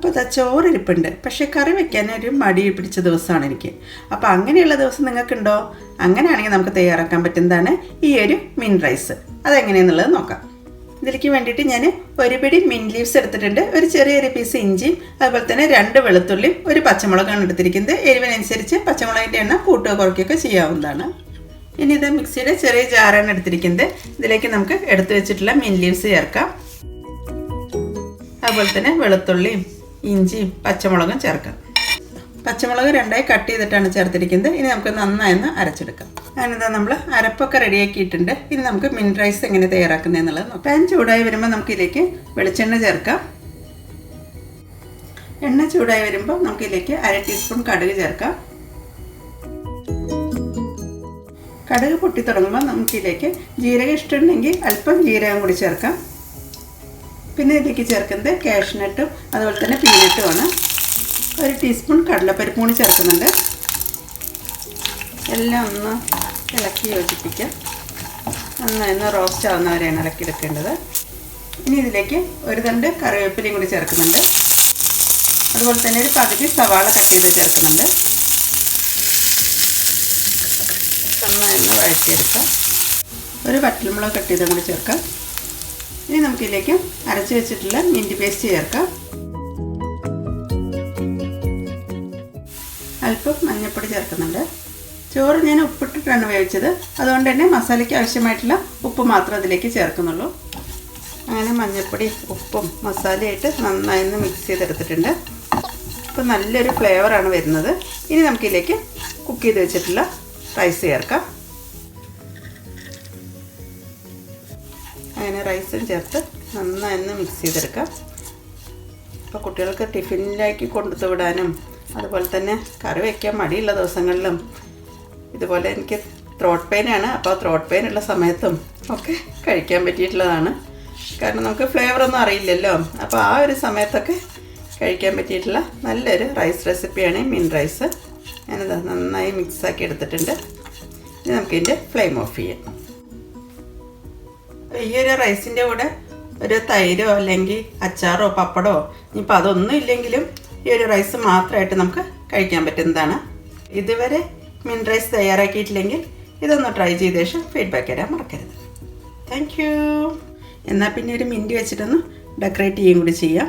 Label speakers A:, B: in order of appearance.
A: അപ്പോൾ അത് ചോറിരിപ്പുണ്ട്, പക്ഷേ കറി വയ്ക്കാൻ ഒരു മടി പിടിച്ച ദിവസമാണ് എനിക്ക്. അപ്പോൾ അങ്ങനെയുള്ള ദിവസം നിങ്ങൾക്കുണ്ടോ? അങ്ങനെയാണെങ്കിൽ നമുക്ക് തയ്യാറാക്കാൻ പറ്റുന്നതാണ് ഈ ഒരു മിൻ റൈസ്. അതെങ്ങനെയാണെന്നുള്ളത് നോക്കാം. ഇതിലേക്ക് വേണ്ടിയിട്ട് ഞാൻ ഒരു പിടി മിൻ ലീവ്സ് എടുത്തിട്ടുണ്ട്, ഒരു ചെറിയൊരു പീസ് ഇഞ്ചിയും, അതുപോലെ തന്നെ 2 വെളുത്തുള്ളിയും, ഒരു പച്ചമുളകാണ് എടുത്തിരിക്കുന്നത്. എരിവിനനുസരിച്ച് പച്ചമുളകിൻ്റെ എണ്ണ കൂട്ടുക കുറയ്ക്കുകയൊക്കെ ചെയ്യാവുന്നതാണ്. ഇനി ഇത് മിക്സിയുടെ ചെറിയ ജാറാണ് എടുത്തിരിക്കുന്നത്. ഇതിലേക്ക് നമുക്ക് എടുത്തു വെച്ചിട്ടുള്ള മിൻ ലീവ്സ് ചേർക്കാം. അതുപോലെ തന്നെ വെളുത്തുള്ളിയും ഇഞ്ചിയും പച്ചമുളകും ചേർക്കാം. പച്ചമുളക് 2ആയി കട്ട് ചെയ്തിട്ടാണ് ചേർത്തിരിക്കുന്നത്. ഇനി നമുക്ക് നന്നായി അരച്ചെടുക്കാം. അതിനെന്താ നമ്മൾ അരപ്പൊക്കെ റെഡിയാക്കിയിട്ടുണ്ട്. ഇനി നമുക്ക് മിൻ റൈസ് എങ്ങനെ തയ്യാറാക്കുന്നത് എന്നുള്ളത് നോക്കാം. പാൻ ചൂടായി വരുമ്പോൾ നമുക്കിതിലേക്ക് വെളിച്ചെണ്ണ ചേർക്കാം. എണ്ണ ചൂടായി വരുമ്പോൾ നമുക്കിതിലേക്ക് 1/2 ടീസ്പൂൺ കടുക് ചേർക്കാം. കടുക് പൊട്ടി തുടങ്ങുമ്പോൾ നമുക്കിതിലേക്ക് ജീരകം ഇഷ്ടമുണ്ടെങ്കിൽ അല്പം ജീരകം കൂടി ചേർക്കാം. പിന്നെ ഇതിലേക്ക് ചേർക്കുന്നത് കാഷ്നട്ടും അതുപോലെ തന്നെ പീനട്ടുമാണ്. 1 ടീസ്പൂൺ കടലപ്പരിപ്പ് കൂടി ചേർക്കുന്നുണ്ട്. എല്ലാം ഒന്ന് ഇളക്കി യോജിപ്പിക്കാം. നന്നായി റോസ്റ്റ് ആവുന്നവരെയാണ് ഇളക്കിയെടുക്കേണ്ടത്. ഇനി ഇതിലേക്ക് 1 തണ്ട് കറിവേപ്പിലയും കൂടി ചേർക്കുന്നുണ്ട്. അതുപോലെ തന്നെ ഒരു പകുതി സവാള കട്ട് ചെയ്ത് ചേർക്കുന്നുണ്ട്. നന്നായി വഴറ്റിയെടുക്കാം. ഒരു വറ്റൽമുളക് കട്ട് ചെയ്തും കൂടി ചേർക്കാം. ഇനി നമുക്കിതിലേക്ക് അരച്ച് വെച്ചിട്ടുള്ള മിൻറ്റ് പേസ്റ്റ് ചേർക്കാം. അല്പം മഞ്ഞൾപ്പൊടി ചേർക്കുന്നുണ്ട്. ചോറ് ഞാൻ ഉപ്പിട്ടിട്ടാണ് വേവിച്ചത്, അതുകൊണ്ട് തന്നെ മസാലയ്ക്ക് ആവശ്യമായിട്ടുള്ള ഉപ്പ് മാത്രം അതിലേക്ക് ചേർക്കുന്നുള്ളൂ. അങ്ങനെ മഞ്ഞൾപ്പൊടി ഉപ്പും മസാലയായിട്ട് നന്നായി മിക്സ് ചെയ്തെടുത്തിട്ടുണ്ട്. അപ്പോൾ നല്ലൊരു ഫ്ലേവറാണ് വരുന്നത്. ഇനി നമുക്കിതിലേക്ക് കുക്ക് ചെയ്ത് വെച്ചിട്ടുള്ള റൈസ് ചേർക്കാം. അങ്ങനെ റൈസും ചേർത്ത് നന്നായി മിക്സ് ചെയ്തെടുക്കാം. അപ്പോൾ കുട്ടികൾക്ക് ടിഫിനിലേക്ക് കൊണ്ടുപോയി വിടാനും അതുപോലെ തന്നെ കറി വയ്ക്കാൻ മടിയുള്ള ദിവസങ്ങളിലും, ഇതുപോലെ എനിക്ക് ത്രോട്ട് പെയിനാണ്, അപ്പോൾ ത്രോട്ട് പെയിൻ ഉള്ള സമയത്തും ഒക്കെ കഴിക്കാൻ പറ്റിയിട്ടുള്ളതാണ്. കാരണം നമുക്ക് ഫ്ലേവറൊന്നും അറിയില്ലല്ലോ. അപ്പോൾ ആ ഒരു സമയത്തൊക്കെ കഴിക്കാൻ പറ്റിയിട്ടുള്ള നല്ലൊരു റൈസ് റെസിപ്പിയാണ് മിൻ റൈസ്. ഞാനത് നന്നായി മിക്സാക്കി എടുത്തിട്ടുണ്ട്. ഇനി നമുക്കിതിൻ്റെ ഫ്ലെയിം ഓഫ് ചെയ്യാം. ഈ ഒരു റൈസിൻ്റെ കൂടെ ഒരു തൈരോ അല്ലെങ്കിൽ അച്ചാറോ പപ്പടോ, ഇനിയിപ്പോൾ അതൊന്നും ഇല്ലെങ്കിലും ഈ ഒരു റൈസ് മാത്രമായിട്ട് നമുക്ക് കഴിക്കാൻ പറ്റുന്നതാണ്. ഇതുവരെ മിൻ റൈസ് തയ്യാറാക്കിയിട്ടില്ലെങ്കിൽ ഇതൊന്ന് ട്രൈ ചെയ്ത ശേഷം ഫീഡ്ബാക്ക് തരാൻ മറക്കരുത്. Thank you. എന്നാൽ പിന്നെ ഒരു മിൻറ്റ് വെച്ചിട്ടൊന്ന് ഡെക്കറേറ്റ് ചെയ്യുകയും കൂടി ചെയ്യാം.